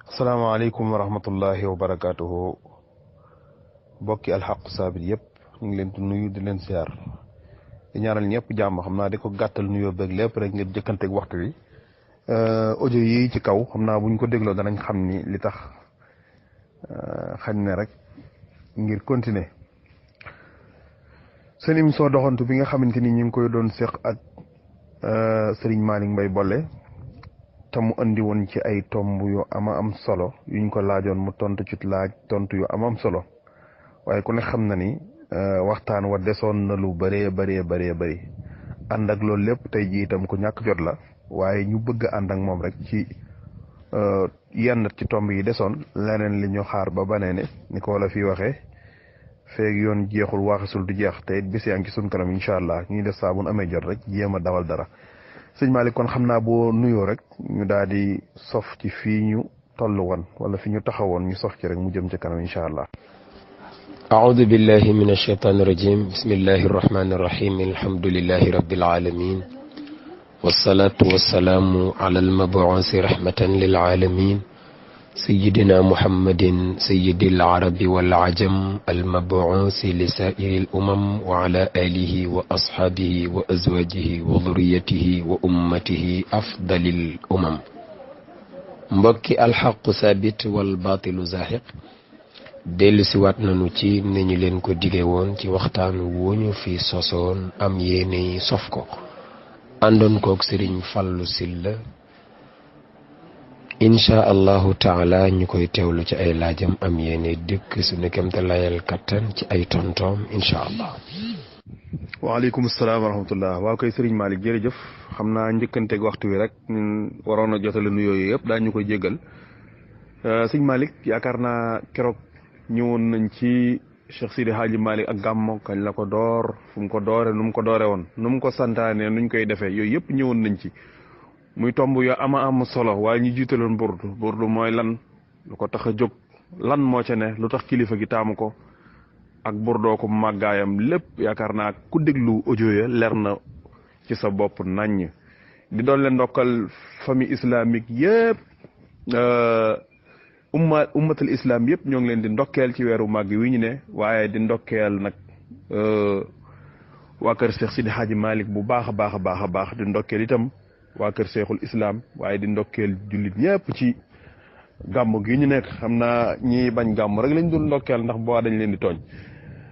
asalaamaaleykum wa rahmatullahi wa barakaatuhu bokki alxaqu saabit yëpp ñu ngi leen di nuyu di leen siyaar di ñaanal ñëpp jàmm. xam naa di ko gàttal nuyoo beeg lépp rek ngir jëkkanteeg waxtu wi. audio yi ci kaw xam naa buñ ko dégloo danañ xam ni li tax xañ ne rek ngir continuer seen émission doxantu bi nga xamante ni ñu ngi koy doon seq ak Serigne Malick Mbaye Bollé te mu andi woon ci ay tomb yu am solo yuñ ko laajoon mu tontu ci laaj tontu yu am solo waaye ku ne xam na ni waxtaan wa desoon na lu bëree bëri ànd ak loolu lépp tey jii itam ku ñàkk jot la waaye ñu bëgg ànd ak moom rek ci yenn ci tomb yi desoon leneen li ñu xaar ba banee ne ni ko wala fii waxee feeg yoon jeexul waaxisul du jeex te it bis yaa ngi ci suñ kanam incha allah ñuy def saa bu amee jot rek jéem a dawal dara. sëñ Malick kon xam naa boo nuyoo rek ñu daal di sof ci fii ñu toll woon wala fi ñu taxawoon ñu sof ci rek mu jëm ci kanam incha allah. أعوذ بالله من الشيطان الرجيم بسم الله الرحمن الرحيم الحمد لله رب العالمين والصلاة والسلام على المبعوث رحمة للعالمين سيدنا محمد سيد العرب والعجم المبعوث لسائر الأمم وعلى آله وأصحابه وأزواجه وذريته وأمته أفضل الأمم mbokki alxaqu saabit wal baatilu zaahiq dellu si waat nañu ci ni ñu leen ko dige woon ci waxtaan wu ñu fi sosoon am yéene sof ko àndoon kook Sëriñ Fallu Silla incha allahu taala ñu koy teewlu ci ay laajam am yéene dëkk suñu kemte layal kattan ci ay tontoom incha allah. waaleykum salaam wa rahmatullah. waaw koy Serigne Malick jërëjëf xam naa njëkkanteeg waxtu wi rek ñun waroon a jotale nuyoo yi yëpp daañu koy jéggal. sëñ Malick yaakaar naa keroog ñëwoon nañ ci Cheikh Sidi Hadji Malick ak gàmmo kañ la ko door fu mu ko doore nu mu ko doore woon nu mu ko santaane nuñ koy defee yooyu yëpp ñëwoon nañ ci muy tomb yoo am solo waaye ñu jiitaloon burdu mooy lan lu ko tax a jóg lan moo ca ne lu tax kilifa gi taamu ko ak burdoo ko màggaayam lépp yaakaar naa ku déglu audio ya leer na ci sa bopp naññ di doon leen ndokkal famille islamique yëpp ummatul islam yëpp ñoo ngi leen di ndokkeel ci weeru màgg wi ñu ne waaye di ndokkeel nag waa kër Cheikh Sidi Hadji Malick bu baax a baax di ndokkeel itam waa kër Cheikhul Islam waaye di ndokkeel jullit ñëpp ci gàmm gi ñu nekk xam naa ñi bañ gàmm rek lañ doon ndokkeel ndax boo dañ leen di tooñ.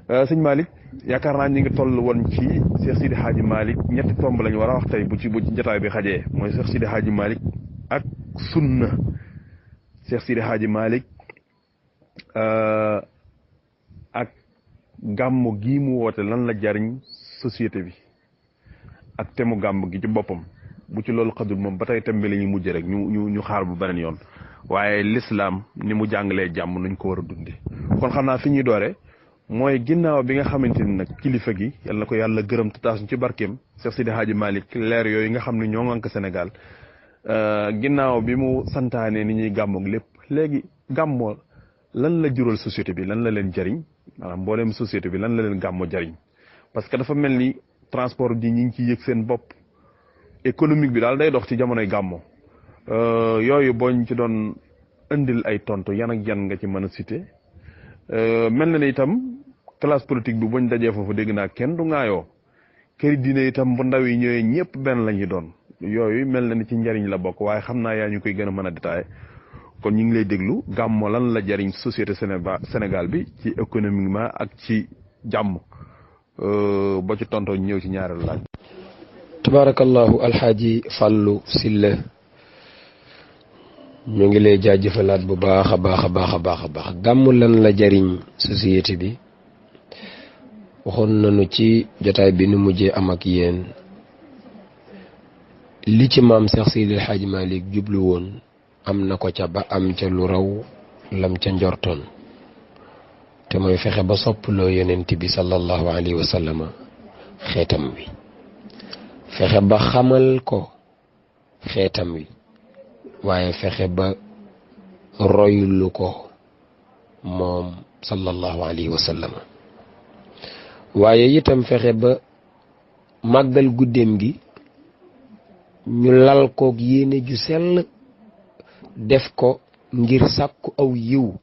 sëñ Malick yaakaar naa ñi ngi toll woon ci Cheikh Sidi Hadji Malick ñetti tomb lañu war a wax tey bu ci jotaay bi xajee mooy Cheikh Sidi Hadji Malick ak sunna. Cheikh Sidi Hadji Malick ak gàmmu gii mu woote lan la jariñ société bi ak temu gàmm gi ci boppam bu ci loolu xadul moom ba tey tem bi la ñuy mujj rek ñu xaar bu beneen yoon waaye l'islam ni mu jàngalee jàmm nuñ ko war a dunde kon xam naa fi ñuy doore mooy ginnaaw bi nga xamante ni nag kilifa gi yal na ko yàlla gërëm te taas ñu ci barkeem Cheikh Sidi Hadji Malick leer yooyu nga xam ne ñoo ngànk Sénégal ginnaaw bi mu santaane ni ñuy gàmmoog lépp léegi gàmmo lan la jural société bi lan la leen jariñ maanaam mboolem société bi lan la leen gàmmo jariñ parce que dafa mel ni transport bi ñi ngi ciy yëg seen bopp économique bi daal day dox ci jamonoy gàmmo yooyu booñ ci doon indil ay tontu yan ak yan nga ci mën a cité mel na ni itam classe politique bi buñ dajee foofu dégg naa kenn du ŋaayoo këri diine itam bu ndaw yi ñëwee ñëpp benn la ñuy doon yooyu mel na ni ci njariñ la bokk waaye xam naa yaa ñu koy gën a mën a détaillé kon ñu ngi lay déglu gàmmo lan la jariñ société Sénégal bi ci économiquement ak ci jàmm ba ci tontoo ñëw ci ñaareelu laaj. tabarakallahu alxaaji Fallu Silla ñu ngi lay jaajëfalaat bu baax a baax gàmmu lan la jariñ société bi waxoon nañu ci jotaay bi nu mujjee am ak yéen li ci maam Cheikh Sidi Hadji Malick jublu woon am na ko ca ba am ca lu raw lam ca njortoon te mooy fexe ba soppaloo yonent bi sallallahu alayhi wa sallam xeetam wi fexe ba xamal ko xeetam wi waaye fexe ba royulu ko moom sallallahu alayhi wa sallam waaye itam fexe ba màggal guddeem gi ñu lal koog yéene ju sell def ko ngir sàkku aw yiw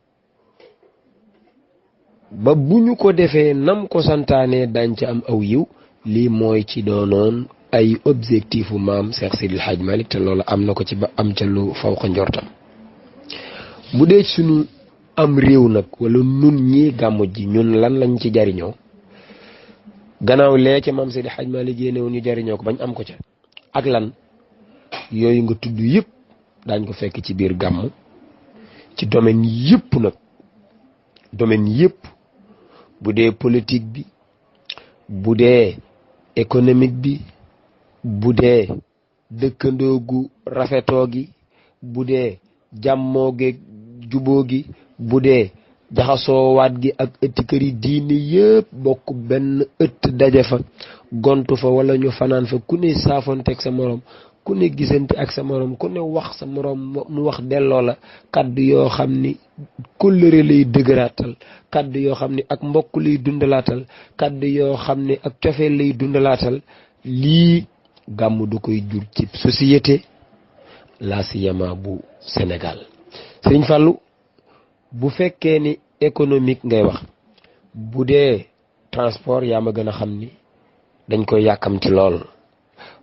ba bu ñu ko defee nam ko santaane dañ ca am aw yiw lii mooy ci doonoon ay objectifu maam Cheikh Sidil Hadj Malick te loolu am na ko ci ba am ca lu faw ko njortam bu dee sunu am réew nag wala nun ñi gàmmu ji ñun lan lañ ci jariñoo gannaaw lee ca maam Sidil Hadj Malick yéenewu ñu jariñoo ko bañ am ko ca ak lan yooyu nga tudd yëpp daañ ko fekk ci biir gàmmu ci domaine yëpp nag domaine yëpp bu dee politique bi bu dee économique bi bu dee dëkkandoo gu rafetoo gi bu dee jàmmoo gi juboo gi bu dee jaxasoowaat gi ak ëtti kër yi diine yëpp bokk benn ëtt daje fa gontu fa wala ñu fanaan fa ku ne saafonte ak sa morom ku ne gisante ak sa morom ku ne wax sa morom mu wax delloo la kaddu yoo xam ni kóllëre lay dëgëraatal kaddu yoo xam ni ak mbokk lay dundalaatal kaddu yoo xam ni ak cofeel lay dundalaatal lii gàmmu du koy jur ci société la siyama bu Sénégal. Sëriñ Fallou bu fekkee ni économique ngay wax bu dee transport yaa ma gën a xam ni dañ koy yàkkamti lool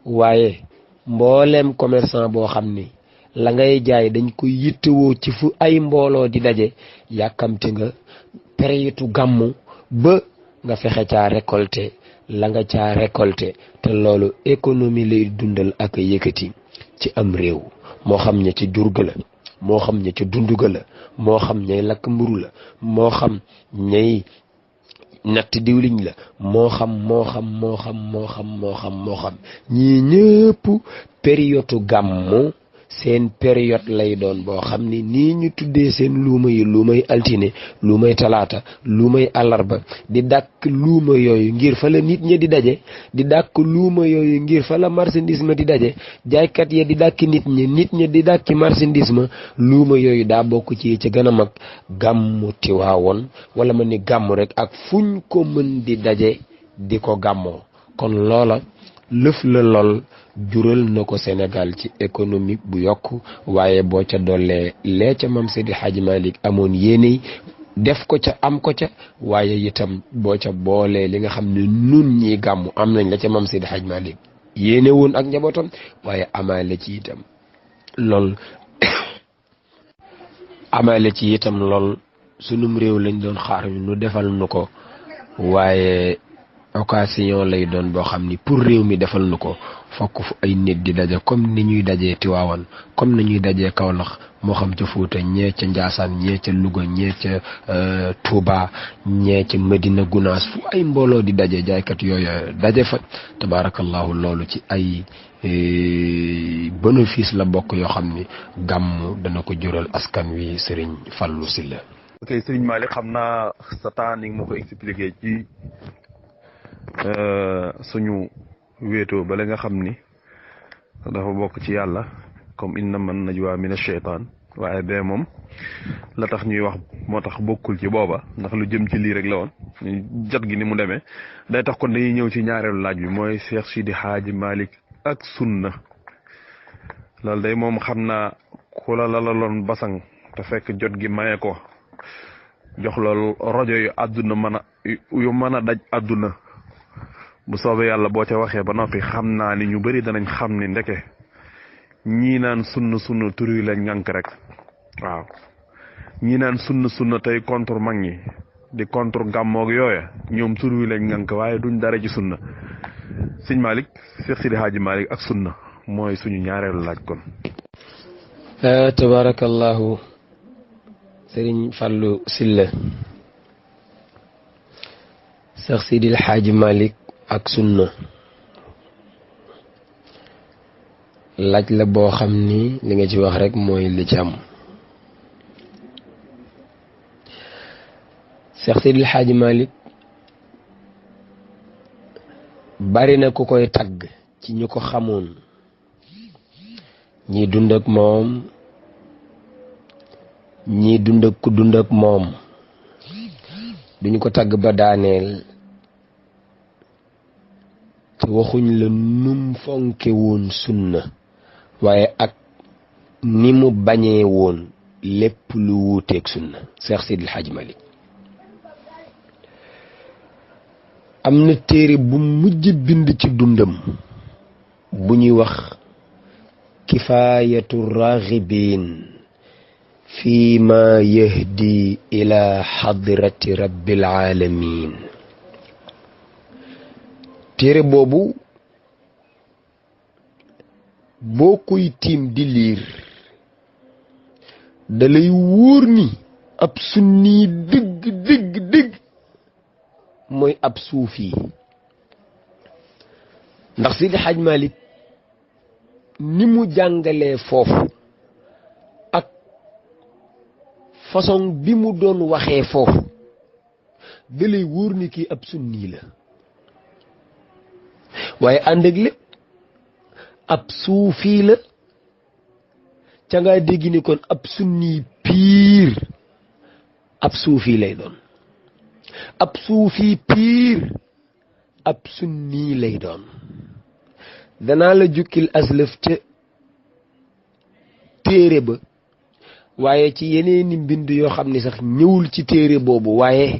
waaye mbooleem commerçant boo xam ni la ngay jaay dañ koy yittewoo ci fu ay mbooloo di daje yàkkamti nga période gàmmu ba nga fexe caa récolter la nga caa récolter te loolu économie lay dundal ak yëkkati ci am réew moo xam ne ci jur ga la moo xam ne ci dundu ga la moo xam ñay lakk mburu la moo xam ñay natt diwliñ la moo xam ñii ñëpp période gàmmu seen période lay doon boo xam ni nii ñu tuddee seen luuma yi luumay altine luumay talaata luumay àllarba di dàkk luuma yooyu ngir fa la nit ñi di daje di dàkk luuma yooyu ngir fa la marchandise ma di daje jaaykat ya di dàkki nit ñi di dàkki marchandise ma luuma yooyu daa bokk ci ca gën a mag gàmmu Tiwaawoon wala ma ni gàmmu rek ak fuñ ko mën di daje di ko gàmmoo kon loola lëf la lool jural na ko Sénégal ci économique bu yokk waaye boo ca dollee lee ca mam Seydi Hadji Malick amoon yéene def ko ca am ko ca waaye itam boo ca boolee li nga xam ne nun ñi gàmmu am nañ la ca mam Seydi Hadji Malick yéene woon ak njabootam waaye amaale ci itam lool sunum réew lañ doon xaar nu defal nu ko waaye occasion lay doon boo xam ni pour réew mi defal nu ko fokk fu ay nit di daje comme ni ñuy dajee Tiwaawan comme ni ñuy dajee Kaolack moo xam ca Fuuta ñee ca Njaasaan ñee ca Louga ñee ca Touba ñee ca Medina Gunaas fu ay mbooloo di daje jaaykat yooyu daje fa tabaarakallahu loolu ci ay bénéfice la bokk yoo xam ni gàmm dana ko jural askan wi Serigne Fallou Sylla. ok Serigne Malick xam naa sa temps ni nga ma ko expliqué ci suñu wéetoo bala nga xam ni dafa bokk ci yàlla comme innama najwa mina shaytaan waaye bee moom la tax ñuy wax moo tax bokkul ci booba ndax lu jëm ci lii rek la woon jot gi ni mu demee day tax kon dañuy ñëw ci ñaareelu laaj bi mooy Cheikh Sidi Hadji Malick ak sunna loolu day moom xam naa ku la lalaloon basang te fekk jot gi maye ko jox loolu rajo yu àdduna mën a daj àdduna bu soobee yàlla boo ca waxee ba noppi xam naa ni ñu bëri danañ xam ni ndeke ñii naan sunna tur yi lañ ngànk rek waaw ñii naan sunna tey contre mag ñi di contre gàmmoog yooya ñoom tur wi lañ ngànk waaye duñ dara ci sunna sëñ Malick Cheikh Sidi Hadji Malick ak sunna mooy suñu ñaareelu laaj kon. tabarakallahu Serigne Fallou Sylla Cheikh Sidi Hadji Malick ak sunna laaj la boo xam ni li nga ci wax rek mooy li ci am Cheikh Sidi Hadji Malick bari na ku koy tagg ci ñu ko xamoon ñii dund ak moom ñii dund ak ku dund ak moom duñu ko tagg ba daaneel te waxuñ la num fonke woon sunna waaye ak ni mu bañee woon lépp lu wuuteeg sunna Seex Sidil Hadj Malick am na téere bu mujj bind ci dundam bu ñuy wax kifaayatu raghibin fi ma yahdi ila hadrati rabbil alamin téere boobu boo koy tiim di liir dalay wóor ni ab sunni dëgg mooy ab suufi ndax Sidi Hadj Malick ni mu jàngalee foofu ak façon bi mu doon waxee foofu dalay wóor ni kii ab sunni la waaye ànd ak lépp ab suufi la ca ngaa dégg ni kon ab sunni piir ab suufi lay doon ab suufi piir ab sunni lay doon danaa la jukkil aslëf ca téere ba waaye ci yeneeni mbind yoo xam ne sax ñëwul ci téere boobu waaye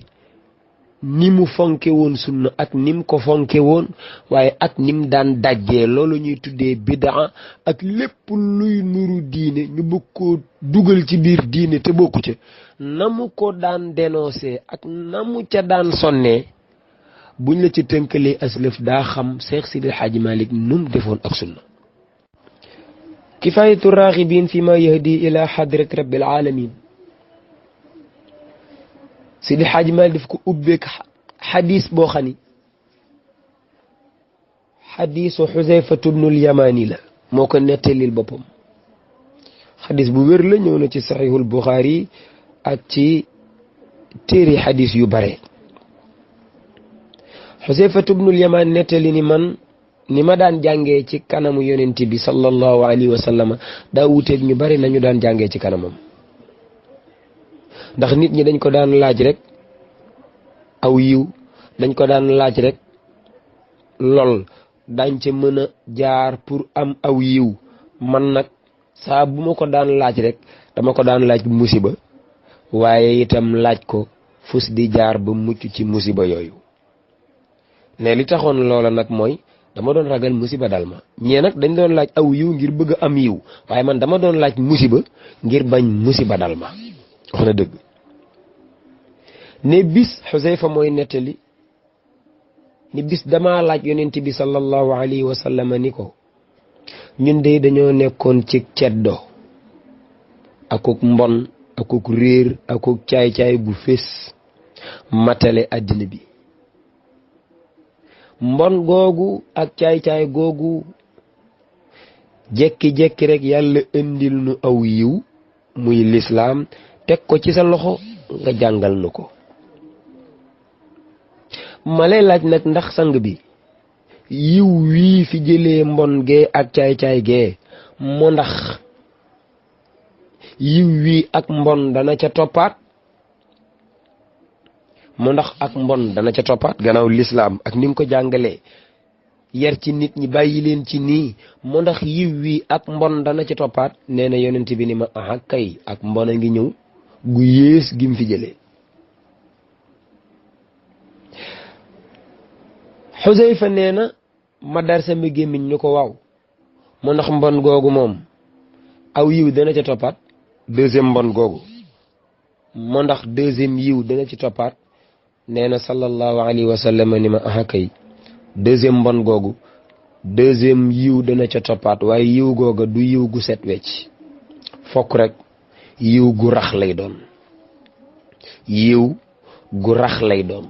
ni mu fonke woon sunna ak nim ko fonke woon waaye ak nim daan dajjee loolu ñuy tuddee bidaa ak lépp luy nuru diine ñu bëgg koo dugal ci biir diine te bokku ca na mu ko daan dénoncé ak na mu ca daan sonnee buñ la ci tënkalee aslëf daa xam Seex Sidil Hadj Malick num defoon ak sunna kifaayatu raghibin fi ma yahdi ila hadrat rabbil alamin Sidi Hadj Malick daf ko ubbeek xadis boo xam ni xadisu Xuzayfatu bnul Yamaani la moo ko nettalil boppam xadis bu wér la ñëw na ci saxiixul Buxaari ak ci téere xadis yu bare Xuzayfatu bnul Yamaani nettali ni man ni ma daan jàngee ci kanamu yonent bi sallallahu alayhi wa sallam daa wuuteeg ñu bari nañu daan jàngee ci kanamam ndax nit ñi dañ ko daan laaj rek aw yiw dañ ko daan laaj rek lool dañ ca mën a jaar pour am aw yiw man nag saa bu ma ko daan laaj rek dama ko daan laaj musiba waaye itam laaj ko fus di jaar ba mucc ci musiba yooyu ne li taxoon loola nag mooy dama doon ragal musiba dal ma ñee nag dañ doon laaj aw yiw ngir bëgg am yiw waaye man dama doon laaj musiba ngir bañ musiba dal ma wax na dëgg ne bis Xuzayfa mooy nettali ni bis dama laaj yonent bi sallallahu alayhi wa sallam ni ko ñun de dañoo nekkoon ci ceddo akuk mbon akuk réer akuk caay-caay gu fés matale àddina bi mbon googu ak caay-caay googu jekki-jekki rek yàlla indil nu aw yiw muy lislaam teg ko ci sa loxo nga jàngal nu ko ma lay laaj nag ndax sang bi yiw wii fi jëlee mbon gee ak caay-caay gee moo ndax yiw wii ak mbon dana ca toppaat moo ndax ak mbon dana ca toppaat gannaaw lislaam ak ni mu ko jàngalee yar ci nit ñi bàyyi leen ci nii moo ndax yiw wii ak mbon dana ca toppaat nee na yonent bi ni ma aha kay ak mbon a ngi ñëw gu yées gi mu fi jëlee Xuzayfa nee na ma dar sama gémmiñ ñu ko waaw moo ndax mbon googu moom aw yiw dana ca toppaat deuxième mbon googu moo ndax deuxième yiw dana ci toppaat nee na sallallahu alayhi wa sallam ni ma aha kay deuxième mbon googu deuxième yiw dana ca toppaat waaye yiw googa du yiw gu set wecc fokk rek yiw gu rax lay doon yiw gu rax lay doon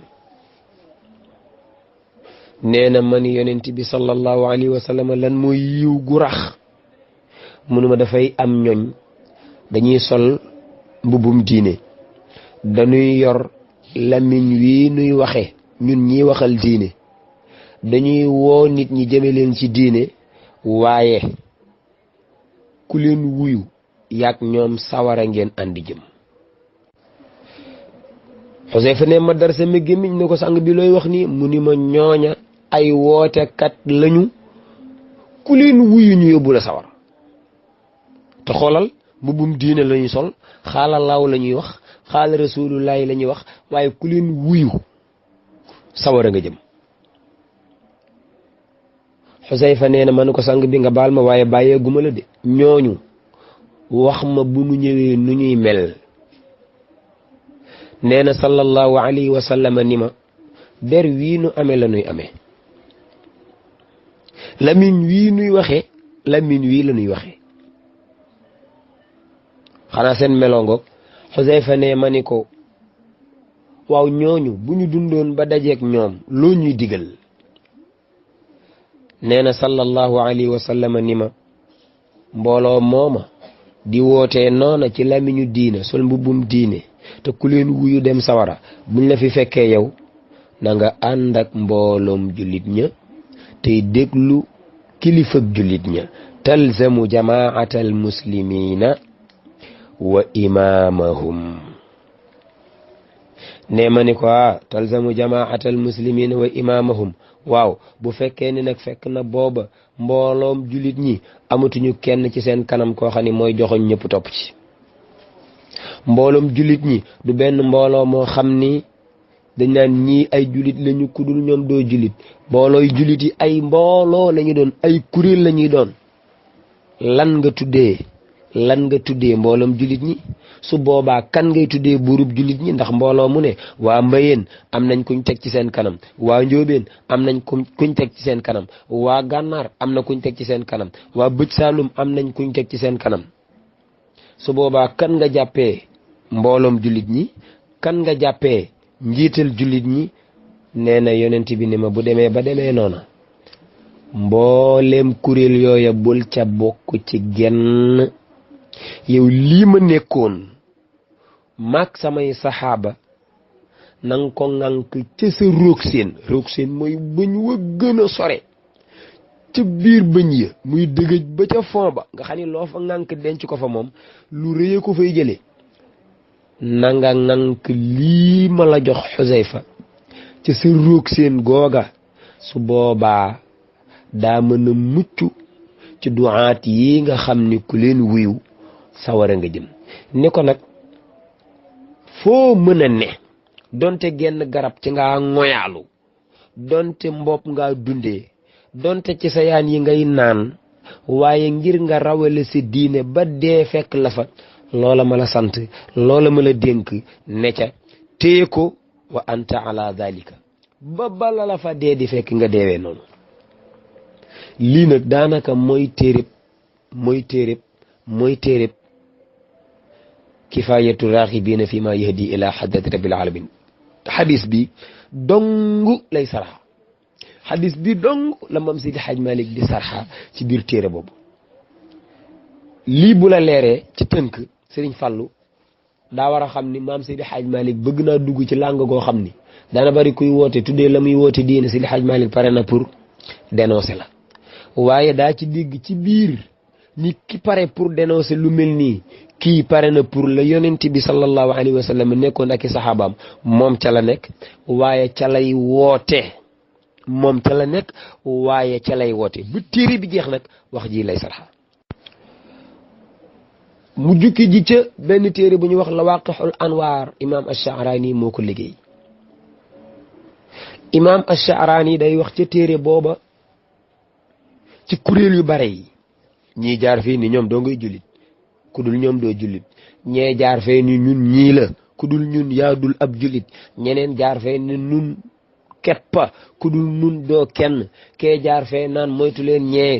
nee na man yonent bi sallallahu alayhi wa sallam lan mooy yiw gu rax munuma dafay am ñoñ dañuy sol mbubum diine dañuy yor lamiñ wi nuy waxe ñun ñi waxal diine dañuy woo nit ñi jëme leen ci diine waaye ku leen wuyu yaag ñoom sawara ngeen andi jëm Xuzayfa ne ma dar sama gémmiñ ne ko sang bi looy wax nii mu ni ma ñooña ay wootekat lañu ku leen wuyu ñu yóbbu la sawara te xoolal mbubbum diine la ñuy sol xaala laaw la ñuy wax xaala rasulullahi la ñuy wax waaye ku leen wuyu sawara nga jëm. Xusayfa nee na man ko sang bi nga baal ma waaye bàyyee guma la de ñooñu wax ma bu nu ñëwee nu ñuy mel. nee na sallallahu alayhi wa sallam ni ma der wii nu amee la nuy amee lamin wii nuy waxee lamin wii la nuy waxee xanaa seen melongoog. Xusayfa ne ma ni ko waaw ñooñu bu ñu dundoon ba dajeek ñoom loo ñuy digal. nee na sallallahu alayhi wa sallam ni ma mbooloo mooma di wootee noona ci lamiñu diine sol mbubbum diine te ku leen wuyu dem sawara buñ la fi fekkee yow na nga ànd ak mbooloom jullit ña tey déglu kilifak jullit ña talzamu jamaatal muslimina wa imamahum. ne ma ni ko talzamu jamaatal muslimina wa imamahum waaw bu fekkee ni nag fekk na booba mbooloom jullit ñi amatuñu kenn ci seen kanam koo xam ni mooy joxoñ ñëpp topp ci. mbooloom jullit ñi du benn mbooloo moo xam ni dañ naan ñii ay jullit lañu kudul ñoom doo jullit. mboolooy jullit yi ay mbooloo lañu doon ay kuréel lañuy doon. lan nga tuddee mbooloom jullit ñi su boobaa kan ngay tuddee buurub jullit ñi ndax mbooloo mu ne waa Mbayeen am nañ kuñ teg ci seen kanam waa Njóobeen am nañ kuñ teg ci seen kanam waa Gànnaar am na kuñ teg ci seen kanam waa Bëj Saalum am nañ kuñ teg ci seen kanam. su boobaa kan nga jàppee mbooloom jullit ñi kan nga jàppee njiital jullit ñi. nee na yonent bi ni ma bu demee ba demee noona mbooleem kuréel yooya bul ca bokk ci genn. yow lii ma nekkoon maag samay saxaaba nanga ko ŋànk ca sa roog seen mooy bëñ wa gën a sore ca biir bëñ ya muy dëgëj ba ca fond ba nga xam ni loo fa ŋànk denc ko fa moom lu rëye ko fay jële. nanga ŋànk lii ma la jox Xusayfa ca sa roog seen googa su boobaa daa mën a mucc ci duwaat yi nga xam ni ku leen wuyu sawara nga jëm. ni ko nag foo mën a ne donte genn garab ci ngaa ngoyaalu donte mbopp ngaa dundee donte ci sa yaan yi ngay naan waaye ngir nga rawale sa diine ba dee fekk la fa loola ma la sant loola ma la dénk ne ca téye ko wa anta ala dalika ba bala la fa dee di fekk nga deewee noonu. lii nag daanaka mooy téereb kifaayatu raaxibiina fi ma yahdi ila hadrati rabbil alamin. xadis bi dong lay sarxa xadis bi dong la Maam Seydi Hadj Malick di sarxa ci biir téere boobu. lii bu la leeree ci tënk Sëriñ Fallu daa war a xam ni Maam Seydi Hadj Malick bëgg naa dugg ci làng goo xam ni dana bari kuy woote tuddee la muy woote diine. Seydi Hadj Malick pare na pour dénoncer la waaye daa ci dégg ci biir ni ki pare pour dénoncer lu mel nii kii pare na pour la yonent bi sallallahu alayhi wa sallam nekkoon ak i saxaabaam moom ca la nekk waaye ca lay woote moom ca la nekk waaye ca lay woote bu téere bi jeex nag wax ji lay sarxa. mu jukki ji ca benn téere bu ñuy wax Lawaqixul Anwaar imaam Ash-Sha'rani moo ko liggéey. imaam Ash-Sha'rani day wax ca téere booba ci kuréel yu bare yi ñii jaar fii ni ñoom doo ngay jullit ku dul ñoom doo jullit ñee jaar fee ni ñun ñii la ku dul ñun yaa dul ab jullit ñeneen jaar fee ni ñun keppa ku dul ñun doo kenn kee jaar fee naan moytu leen ñee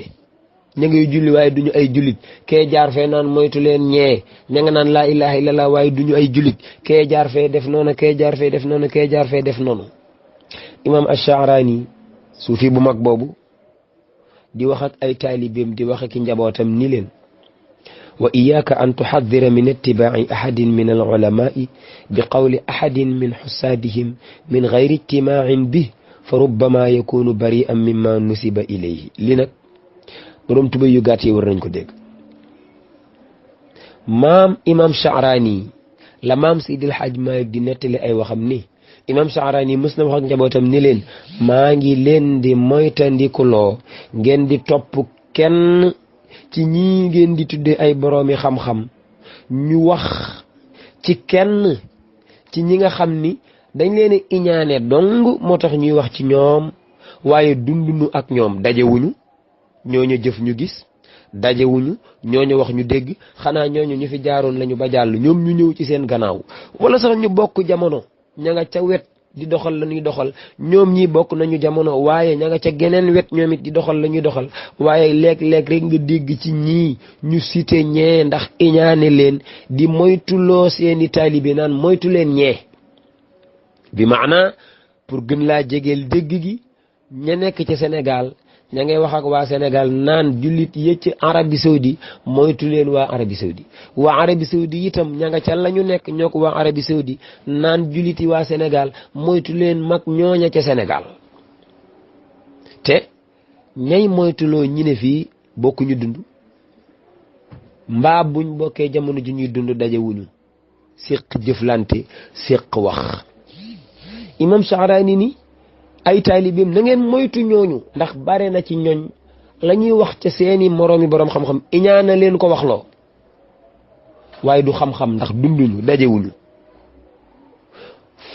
ña ngay julli waaye duñu ay jullit kee jaar fee naan moytu leen ñee ña nga naan laa ilaha illallah waaye duñu ay jullit kee jaar fee def noonu kee jaar fee def noonu kee jaar fee def noonu. imaam Ash-Sha'rani suufi bu mag boobu di wax ak ay taalibeem di wax ak njabootam ni leen wa iyyaka an tuhaddira min ittibaa'i ahadin min al-ulama'i bi qawli ahadin min hussadihim min ghayri ijtimaa'in bih fa rubbama yakunu bari'an mimma nusiba ilayhi. li nag borom tubay yu gàtt yi war nañ ko dégg. maam imaam Sha'rani la maam Seydil Hadj Malick di nettali ay waxam ni imaam Sha'rani mës na wax ak njabootam ni leen maa ngi leen di moytandikuloo ngeen di topp kenn ci ñii ngeen di tuddee ay boroomi xam-xam ñu wax ci kenn ci ñi nga xam ni dañ leen iñaane dong moo tax ñuy wax ci ñoom waaye dundunu ak ñoom dajewuñu ñooñu jëf ñu gis dajewuñu ñooñu wax ñu dégg xanaa ñooñu ñu fi jaaroon lañu ba jàll ñoom ñu ñëw ci seen gannaaw wala sax ñu bokk jamono ña nga ca wet di doxal la ñuy doxal ñoom ñi bokk nañu jamono waaye ña nga ca geneen wet ñoom it di doxal la ñuy doxal waaye léeg-léeg rek nga dégg ci ñii ñu cité ñee ndax iñaane leen di moytuloo seeni taalibe naan moytu leen ñee bi maana pour gën laa jegeel dégg gi ña nekk ci Sénégal ña ngay wax ak waa Sénégal naan jullit yi ci Arabie Saoudi moytu leen waa Arabie Saoudi waa Arabie Saoudi itam ña nga ca la ñu nekk ñoo ko waa Arabie Saoudi naan jullit yi waa Sénégal moytu leen mag ñooña ca Sénégal te ñay moytuloo ñi ne fii bokkuñu dund mbaa buñ bokkee jamono ji ñuy dund dajewuñu séq jëflante séq wax imam Sha'rani ni ay taalibeem na ngeen moytu ñooñu ndax bare na ci ñooñ la ñuy wax ca seeni moroomi boroom xam-xam iñaana leen ko waxloo waaye du xam-xam ndax dunduñu dajewuñu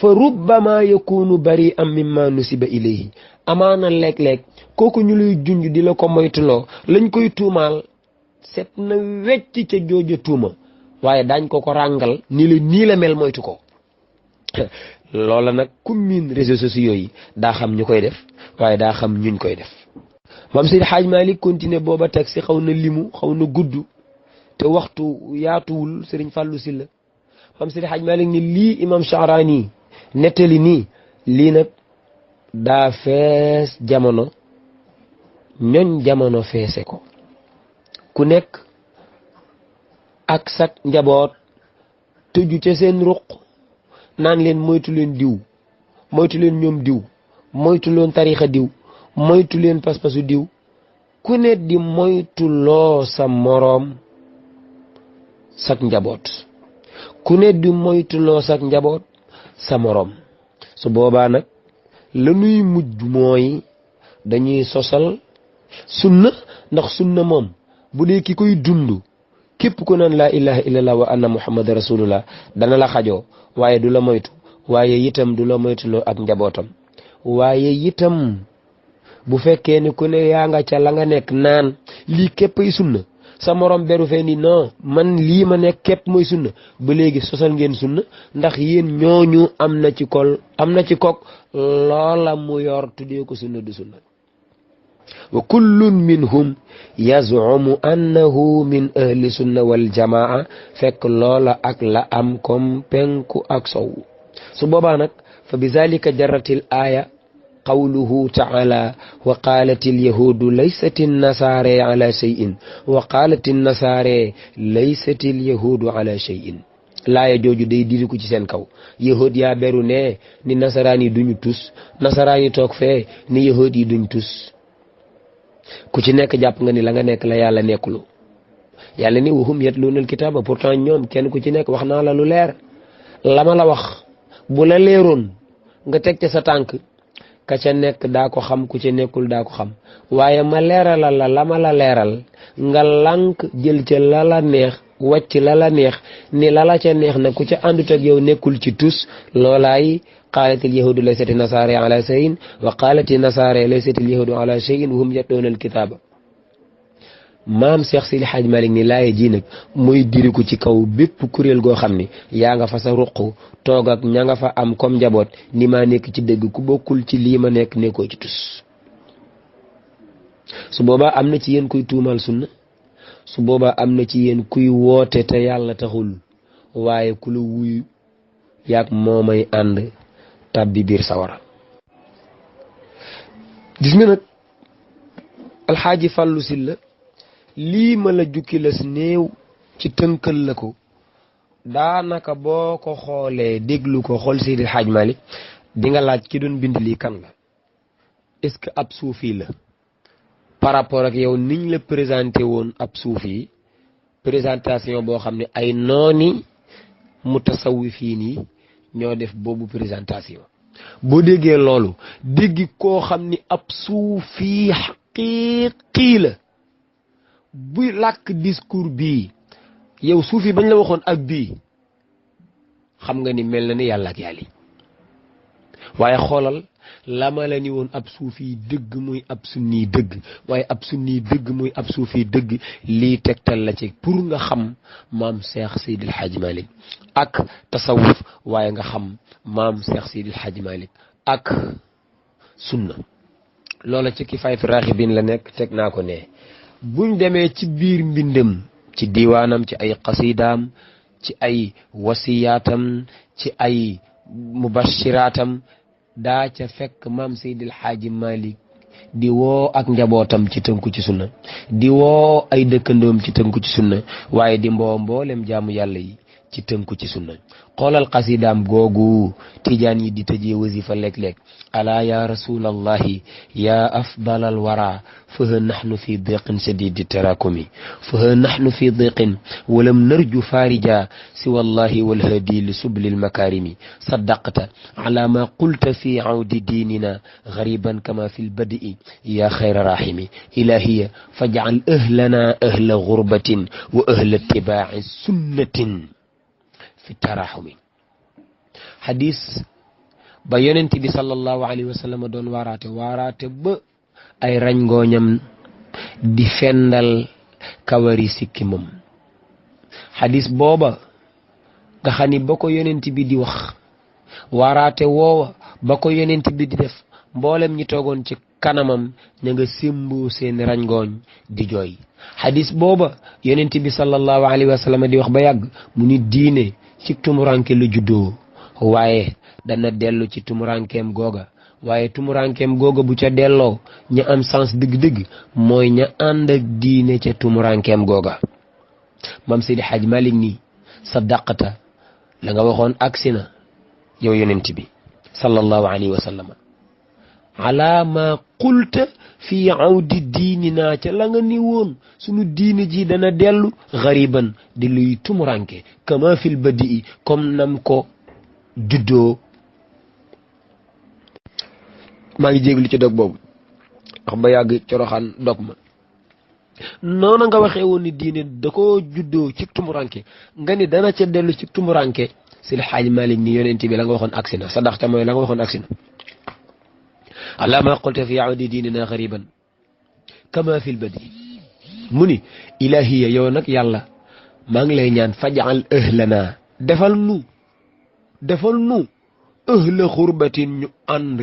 fa rubbama yakunu bari'an mimma nusiba ilayhi amaana léeg-léeg kooku ñu luy junj di la ko moytuloo lañ koy tuumaal set na wecc ca jooja tuuma waaye daañ ko ko ràngal nii la mel moytu ko loola nag ku miin réseaux sociaux yi daa xam ñu koy def waaye daa xam ñuñ koy def Maam Seydi Hadj Malick continué booba teg si xaw na limu xaw na gudd te waxtu yaatuwul Serigne Fallou Sylla Maam Seydi Hadj Malick ni lii imam Sha'rani nettali nii lii nag daa fees jamono ñoñ jamono feese ko ku nekk ak sak njaboot tëju ca seen ruq naan leen moytu leen diw moytu leen ñoom diw moytu leen tarixa diw moytu leen pas-pasu diw ku ne di moytuloo sa moroom sak njaboot ku ne di moytuloo sak njaboot sa moroom su boobaa nag la nuy mujj mooy dañuy sosal sunna ndax sunna moom bu dee ki koy dund képp ku naan laa ilaha illallah wa anna muhammad rasulullah dana la xajoo waaye du la moytu waaye itam du la moytuloo ak njabootam waaye itam bu fekkee ni ku ne yaa nga ca la nga nekk naan lii képp ay sunna sa morom beru fee ni non man lii ma nekk képp mooy sunna ba léegi sosal ngeen sunna ndax yéen ñooñu am na ci kok loola mu yor tuddee ko sunna du sunna wa kullun minhum yazumu annahu min ahli sunna wal jamaa fekk loola ak la am comme penku ak sow su boobaa nag fa bi zalika jarratil aaya qawluhu ta'ala wa qaalatil yahuudu laysatin nasaare ala shay'in wa qaalatin nasaare laysatil yahuudu ala shay'in laaya jooju day diri ko ci seen kaw yahuud yaa beru ne ni nasaraan yi duñu tus nasaraan yi toog fee ni yahuud yi duñ tus ku ci nekk jàpp nga ni la nga nekk la yàlla nekkulu yàlla ni wahum yatluuna alkitaaba pourtant ñoom kenn ku ci nekk wax naa la lu leer la ma la wax bu la leeroon nga teg ca sa tànk ka ca nekk daa ko xam ku ca nekkul daa ko xam waaye ma leeralal la ma la leeral nga lànk jël ca la la neex wàcc la la neex ni la la ca neex na ku ca àndut ak yow nekkul ci tus loolaay qaalatil yahuudu laysati nasaare ala shay'in wa qaalati nasaare laysatil yahuudu ala shay'in wa hum yatluuna alkitaaba maam Cheikh Seydi Hadj Malick ni laaye ji nag mooy diriku ci kaw bépp kuréel goo xam ni yaa nga fa sa ruq toog ak ña nga fa am comme njaboot ni maa nekk ci dëgg ku bokkul ci lii ma nekk nekkoo ci tus su boobaa am na ci yéen kuy tuumal sunna su boobaa am na ci yéen kuy woote te yàlla taxul waaye ku la wuyu yaag moomay ànd tàbbi biir sawara gis nga nag alxaaji Fallou Sylla lii ma la jukki las néew ci tënkal la ko daanaka boo ko xoolee déglu ko xool Seydi Hadj Malick di nga laaj ki doon bind lii kan la est-ce que ab suufi la par rapport ak yow niñ la présenté woon ab suufi présentation boo xam ne ay nooni mutasawwifiin yi ñoo def boobu présentation boo déggee loolu déggi koo xam ni ab suufi xaqiiqi la buy làkk discours bii yow suufi bañ la waxoon ak bii xam nga ni mel na ni yàlla ak yàlli waaye xoolal lama la ni woon ab suufi dëgg muy ab sunni dëgg waaye ab sunni dëgg muy ab suufi dëgg lii tegtal la ci pour nga xam maam Cheikh Seydil Hadji Malick ak tasawuf waaye nga xam maam Cheikh Seydil Hadji Malick ak sunna loola ci Kifaayatu Raaxibiin la nekk teg naa ko ne buñ demee ci biir mbindam ci diiwaanam ci ay qasidaam ci ay wasiyaatam ci ay mubashiraatam daa ca fekk maam Seydil Hadji Malick di woo ak njabootam ci tënku ci sunna di woo ay dëkkandoom ci tënku ci sunna waaye di mboolem jaamu yàlla yi ci tënku ci sunna xoolal qasidaam googu tijaan yi di tëjee wasifa léeg-léeg alaa ya rasulallahi ya afdal al wara faha nahnu fi diqin shadidi tarakumi faha nahnu fi diqin walam narju farija siwa allahi walhadi li subli almakarimi saddaqta ala ma qulta fi awdi dinina ghariban kama fi lbadii ya khayra rahimi ilahiya faj'al ahlana ahla ghurbatin wa ahla ittiba'i sunnatin fi taraxumi xadis ba yonent bi sallallahu alayhi wa sallam doon waaraate ba ay rañngooñam di fendal kawari sikkimam xadis booba nga xam ni ba ko yonent bi di wax waaraate woowa ba ko yonent bi di def mboolem ñi toogoon ci kanamam ña nga sémboo seen rañngooñ di jooy xadis booba yonent bi sallallahu alayhi wa sallam di wax ba yàgg mu ni diine ci tumuranke lu juddoo waaye dana dellu ci tumurankeem googa waaye tumurankeem googa bu ca delloo ña am sens dëgg-dëgg mooy ña ànd ak diine ca tumurankeem googa mam Seydi Hadji Malick nii saddaqata la nga waxoon agsi na yow yonent bi sallallahu alayhi wa sallam ala ma qulta fi awdi diinina ca la nga ni woon sunu diine ji dana dellu gariban di luy tumuranke kama fil badii comme nam ko juddoo maa ngi jéglu ci dog boobu wax ba yàgg coroxaan dog ma noona nga waxee woon ni diine da ko juddoo ci tumuranke nga ni dana ca dellu ci tumuranke Seydi Hadji Malick ni yonent bi la nga waxoon agsi na sadaxta mooy la nga waxoon agsi na ala ma qulta fi awdi diinina gariban kama fil badi mu ni ilahiya yow nag yàlla maa ngi lay ñaan faj'al ahlana defal nu ahla xurbatin ñu ànd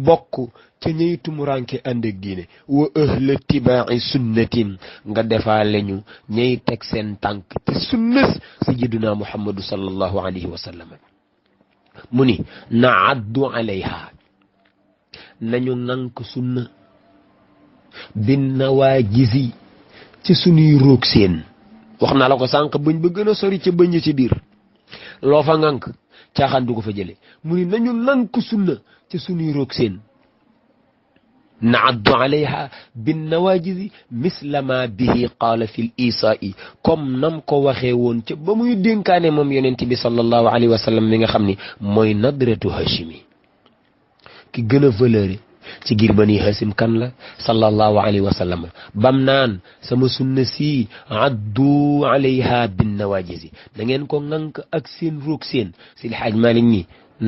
bokk ca ñey tumuranke ànd ak diine wa ahla tibaa'i sunnatin nga defaale ñu ñey teg seen tànk ci sunnas sayyiduna muhammadu sallallahu alayhi wa sallam mu ni na'addu alayha nañu ŋànk sunna bin nawaajizi ci sunuy roog seen wax naa la ko sànq bëñ ba gën a sori ca bëñ ci biir loo fa ŋànk caaxaan du ko fa jële mu ni nañu ŋànk sunna ci sunuy roog seen naaddu alayha bin nawaajizi misla ma bihi qaala fi l isaa'i comme nam ko waxee woon ca ba muy dénkaane moom yonent bi sallallahu alayhi wa sallam mi nga xam ni mooy nadratu hashimi ki gën a valeur ci giir bani Haasim kan la sallallahu alayhi wa sallam bam naan sama sunna si addu alayha bin nawaajizi da ngeen ko ŋànk ak seen roog seen Seydi Hadji Malick ni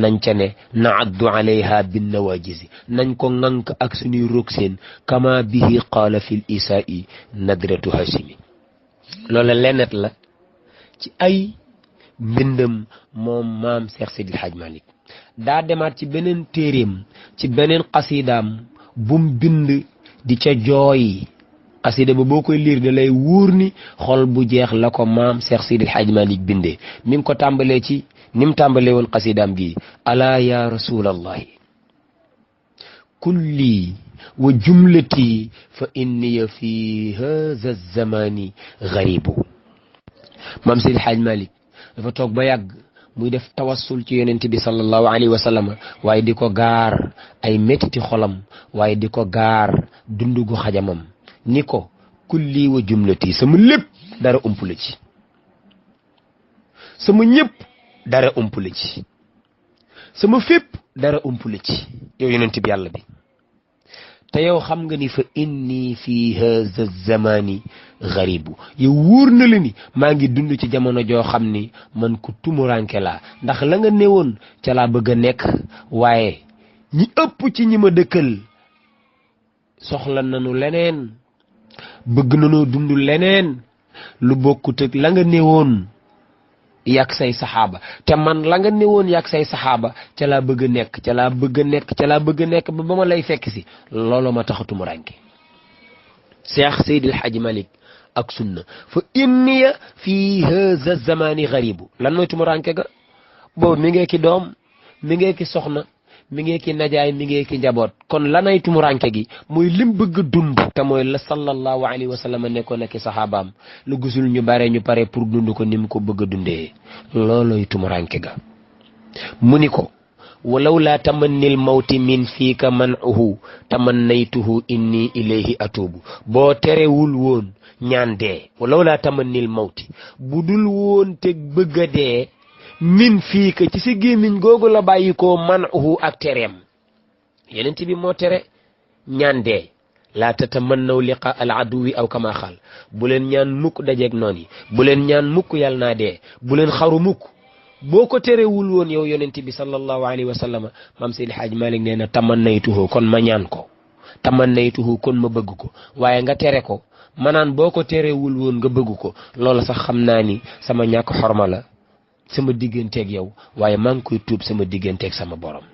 nañ ca ne na addu alayha bin nawaajizi nañ ko ŋànk ak suñuy roog seen kama bihi qaala fi l isaa'i nadratu Haashimi loola lennet la ci ay mbindam moom maam Cheikh Seydil Hadji Malick daa demaat ci beneen téeréem ci beneen xasidaam bum bind di ca jooy xasida ba boo koy liir da lay wóor ni xol bu jeex la ko maam Cheikh Seydil Hadji Malick bindee mi ngi ko tàmbalee ci ni mu tàmbalee woon xasidaam gi alaa ya rasulallahi kulli wa jumlati fa inni fi hadha zamani garibu maam Seydil Hadji Malick dafa toog ba yàgg muy def tawassul ci yonent bi sallallahu alayhi wa sallam waaye di ko gaar ay métiti xolam waaye di ko gaar dundugu xajamam ni ko kulli wa jumlati sama lépp dara ump la ci sama ñëpp dara ump la ci sama fépp dara ump la ci yow yonent bi yàlla bi te yow xam nga ni fa inni fi hadha zamani garibu yow wóor na la ni maa ngi dund ci jamono joo xam ni man ku tumuranke laa ndax la nga newoon ca laa bëgg a nekk waaye ñi ëpp ci ñi ma dëkkal soxla nañu leneen bëgg nañoo dund leneen lu bokkut ak la nga newoon yàgg say saxaaba te man la nga newoon yàgg say saxaaba ca laa bëgg a nekk ca laa bëgg a nekk ca laa bëgg a nekk ba ma lay fekk si loolu ma taxatu mu rànke Cheikh Seydil Hadji Malick ak sunna fa inniya fii haza zamani garibu lan mooy tumu rànke ga boobu mi ngee ki doom mi ngee ki soxna mi ngee ki najaay mi ngee ki njaboot kon lanay tumu rànke gi muy lim bëgg dund te mooy la sallallahu alayhi wa sallam nekkoon ak i saxaabaam lu gisul ñu bare ñu pare pour dund ko ni mu ko bëgg a dundee looloy tumu rànke ga mu ni ko walaw laa tamannil mawti min fiika man'uhu tamannaytuhu inni ilayhi atubu boo terewul woon ñaan dee walaw laa tamannil mawti bu dul woon te bëgg a dee min fiika ci sa gémmiñ googu la bàyyi ko man'uhu ak tereem yenent bi moo tere ñaan dee laa tatamannaw liqa al aduwi aw kama xaal bu leen ñaan mukk dajeeg noon yi bu leen ñaan mukk yàlla naa dee bu leen xaru mukk boo ko terewul woon yow yonent bi sallallahu alayhi wa sallam maam Seydi Hadj Malick nee na tamannaytuhu kon ma ñaan ko tamannaytuhu kon ma bëgg ko waaye nga tere ko manaan boo ko terewul woon nga bëgg ko loola sax xam naa ni sama ñàkk xorma la sama digganteeg yow waaye maa ngi koy tuub sama digganteeg sama borom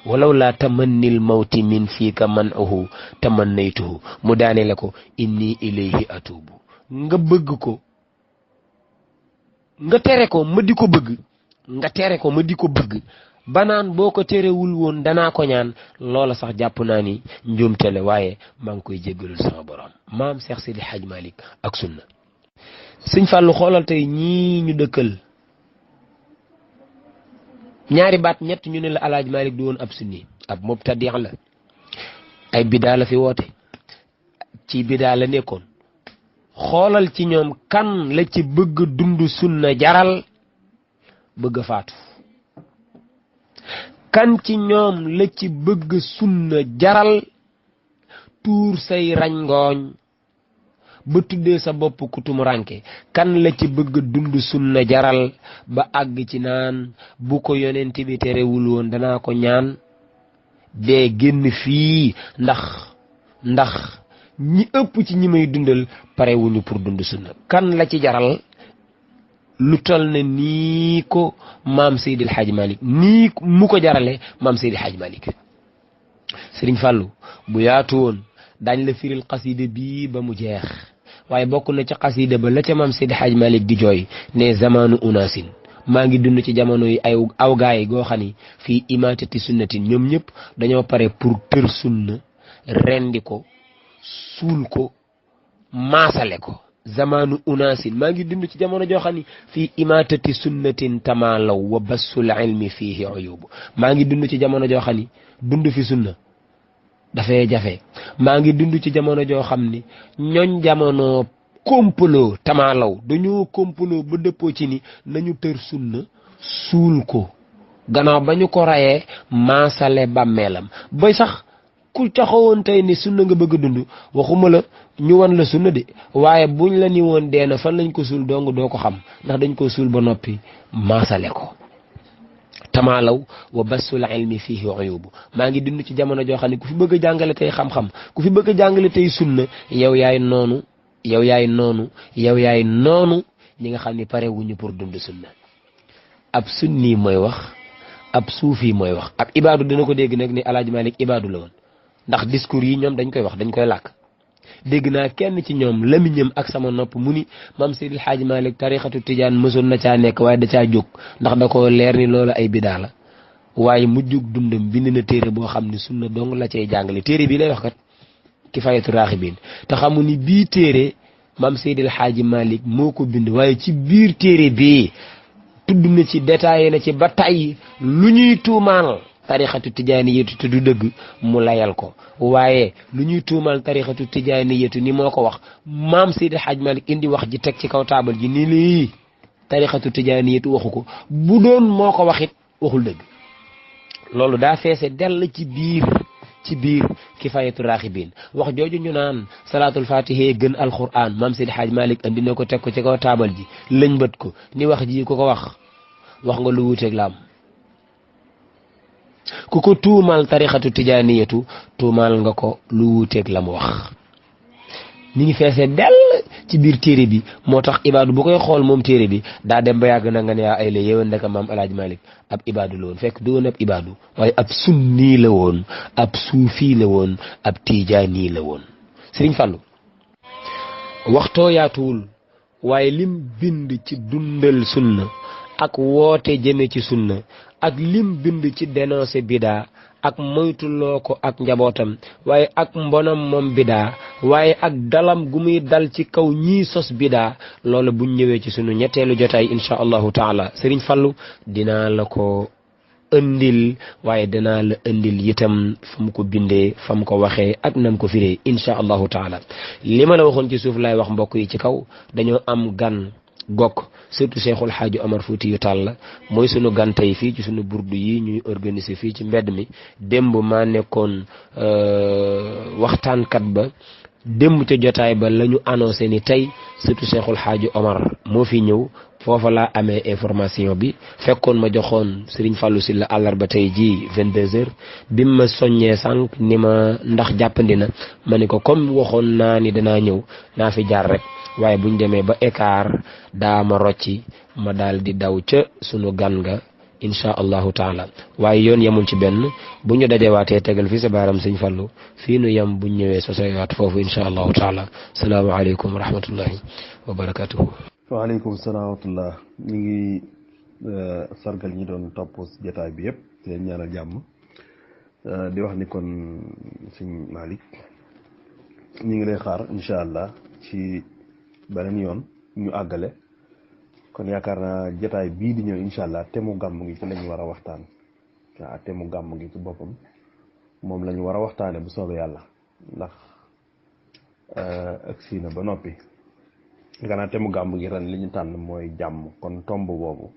walaw laa tamannil mawti min fiika man'uhu tamannaytuhu mu daane la ko inni ilayhi atubu nga bëgg ko nga tere ko ma di ko bëgg nga tere ko ma di ko bëgg banaan boo ko terewul woon danaa ko ñaan loola sax jàpp naa ni njuumtele waaye maa ngi koy jéggalul sama borom maam Cheikh Seydi Hadj Malick ak sunna sëñ Fallou xoolal tey ñii ñu dëkkal ñaari baat ñett ñu ne la Alaaji Malick du woon ab sunni ab mubtadi la ay bidaa la fi woote ci bidaa la nekkoon xoolal ci ñoom kan la ci bëgg dund sunna jaral bëgg faatu kan ci ñoom la ci bëgg sunna jaral tuur say rañngooñ ba tuddee sa bopp kutum ranke kan la ci bëgg dund sunna jaral ba àgg ci naan bu ko yonent bi terewul woon danaa ko ñaan dee génn fii ndax ñi ëpp ci ñi may dundal pare wuñu pour dund sunna kan la ci jaral lu tol ne nii ko maam Seydil Hadj Malick nii mu ko jarale maam Seydil Hadj Malick Serigne Fallou bu yaatu woon daañ la firil xasida bii ba mu jeex waaye bokk na ci xasida ba la ca maam Seydil Hadj Malick di jooy ne zamanu unasin maa ngi dund ci jamono yi ay aw gaay goo xam ni fii imatati sunnatin ñoom ñëpp dañoo pare pour tër sunna rendi ko suul ko maasale ko zamanu unasin maa ngi dund ci jamono joo xam ni fii imatati sunnatin tamalaw wa bassul ilmi fihi uyubu maa ngi dund ci jamono joo xam ni dund fi sunna dafay jafe maa ngi dund ci jamono joo xam ni ñooñ jamono complot tamalaw dañoo complot ba dëppoo ci ni nañu tër sunna suul ko gannaaw ba ñu ko rayee maasale bàmmeelam bay sax ku taxawoon tey ni sunna nga bëgg a dund waxuma la ñu wan la sunna de waaye buñ la ni woon dee na fan lañ ko suul dong doo ko xam ndax dañ ko suul ba noppi maasale ko tamalaw wa bassul ilmi fihi uyubu maa ngi dund ci jamono joo xam ne ku fi bëgg a jàngale tey xam-xam ku fi bëgg a jàngale tey sunna yow yaay noonu ñi nga xam ne pare wuñu pour dund sunna ab sunni mooy wax ab suufi mooy wax ab ibaadu dina ko dégg nag ni Alaaji Malick ibaadu la woon ndax discours yi ñoom dañ koy wax dañ koy làkk dégg naa kenn ci ñoom lamiñam ak sama nopp mu ni maam Seydil Hadji Malick tarixatu tijaan mësoon na caa nekk waaye da caa jóg ndax da ko leer ni loolu ay bidaa la waaye mujjug dundam bind na téere boo xam ne sunna dong la cay jàngale téere bii lay wax kat Kifaayatu Raaxibiin te xamu ni bii téere maam Seydil Hadji Malick moo ko bind waaye ci biir téere bii tudd na ci détaillé na ci ba tey lu ñuy tuumaal tarixatu tijaaniyatu te du dëgg mu layal ko waaye lu ñuy tuumaal tarixatu tijaaniyatu ni moo ko wax maam Seydil Hadji Malick indi wax ji teg ci kaw taabal ji ni lii tarixatu tijaaniyatu waxu ko bu doon moo ko waxit waxul dëgg loolu daa feese dell ci biir ci biir kifayatu raaxibiin wax jooju ñu naan salaatul fatiha gën alquran maam Seydi Hadj Malick andi na ko teg ko ci kaw taabal ji lëñ bët ko ni wax ji ku ko wax nga lu wuuteeg laam ku ko tuumal tarixatu tijaaniyatu tuumal nga ko lu wuuteeg la mu wax ni ngi feesee dell ci biir téere bi moo tax ibaadu bu koy xool moom téere bi daa dem ba yàgg na nga ne yaa ay la yéwén ndeka maam El Hadj Malick ab ibaadu la woon fekk du woon ab ibaadu waaye ab sunni la woon ab suufi la woon ab tijaani la woon Sëriñ Fallu waxtoo yaatuwul waaye lim bind ci dundal sunna ak woote jëme ci sunna ak lim bind ci dénoncé bidaa ak moytuloo ko ak njabootam waaye ak mbonam moom bidaa waaye ak dalam gu muy dal ci kaw ñii sos bidaa loolu buñ ñëwee ci sunu ñetteelu jotaay insha allahu taala Sëriñ Fallu dinaa la ko ëndil waaye dinaa la ëndil itam fa mu ko bindee fa mu ko waxee ak nam ko firee insha allahu taala li ma la waxoon ci suuf laay wax mbokk yi ci kaw dañoo am gan gokk surtout Cheikhul Hadji Omar Foutiyou Tall mooy sunu gan tey fii ci sunu burdu yi ñuy organiser fii ci mbedd mi démb maa nekkoon waxtaankat ba démb ca jotaay ba la ñu annoncé ni tey surtout Cheikhul Hadji Omar moo fi ñëw foofa laa amee information bi fekkoon ma joxoon Serigne Fallou Sylla àllarba tey ji 22h bi ma soññee sànq ni ma ndax jàppandi na ma ni ko comme waxoon naa ni danaa ñëw naa fi jaar rek waaye buñ demee ba écart daa ma rocci ma daal di daw ca sunu gan nga insha allahu taala waaye yoon yemul ci benn bu ñu dajewaatee tegal fi sa baaram Sëñ Fallu fii nu yem buñ ñëwee sosowaat foofu insha allahu taala salaamaaleykum wa rahmatullahi wa barakatuhu. waaleykum salaam wa rahmatullah. ñu ngi sargal ñi doon topp jotaay bi yëpp te ñaanal jàmm di wax ni kon Sëñ Malick ñu ngi lay xaar insha allah ci beneen yoon ñu àggale kon yaakaar naa jotaay bii di ñëw insha allah temu gàmm gi ci lañu war a waxtaan waaw temu gàmm gi ci boppam moom la ñu war a waxtaane bu soobee yàlla ndax agsi na ba noppi gannaaw temu gàmm gi ren li ñu tànn mooy jàmm kon tomb boobu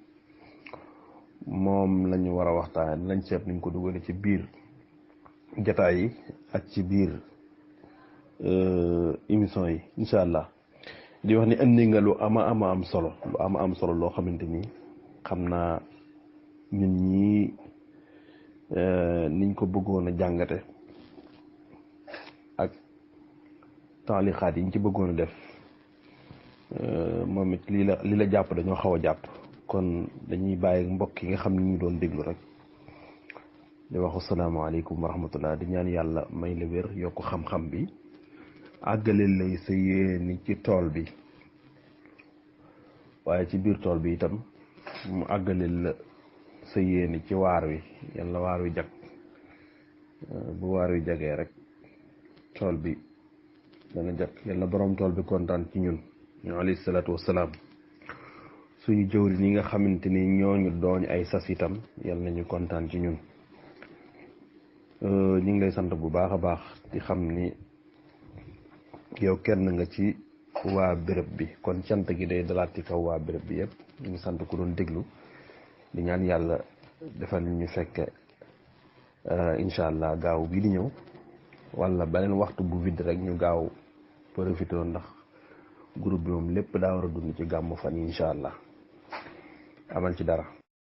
moom la ñu war a waxtaane dinañ seet nuñ ko dugale ci biir jotaay yi ak ci biir émission yi insha allah di wax ni indi nga lu ama am solo loo xamante ni xam naa ñun ñii niñ ko bëggoon a jàngate ak taalixaat yi ñu ci bëggoon a def moom it li la jàpp dañoo xaw a jàpp kon dañuy bàyyi mbokk yi nga xam ni ñu doon déglu rek di wax asalaamaaleykum wa rahmatullah di ñaan yàlla may la wér yokk xam-xam bi àggaleel lay sa yéene ci tool bi waaye ci biir tool bi itam mu àggaleel la sa yéene ci waar wi yàlla waar wi jag bu waar wi jagee rek tool bi dana jag yàlla borom tool bi kontaan ci ñun ñu alayhi salaatu wassalaam suñu jëwri ni nga xamante ni ñooñu dooñ ay sas itam yàlla nañu kontaan ci ñun ñu ngi lay sant bu baax a baax di xam ni yow kenn nga ci waa béréb bi kon cant gi day dalaat ci kaw waa béréb bi yëpp ñu ngi sant ku doon déglu di ñaan yàlla defal ñu fekke incha allah gaaw bii di ñëw wala beneen waxtu bu vide rek ñu gaaw profité ndax groupe bi moom lépp daa war a dund ci gàmmu fan incha allah amal ci dara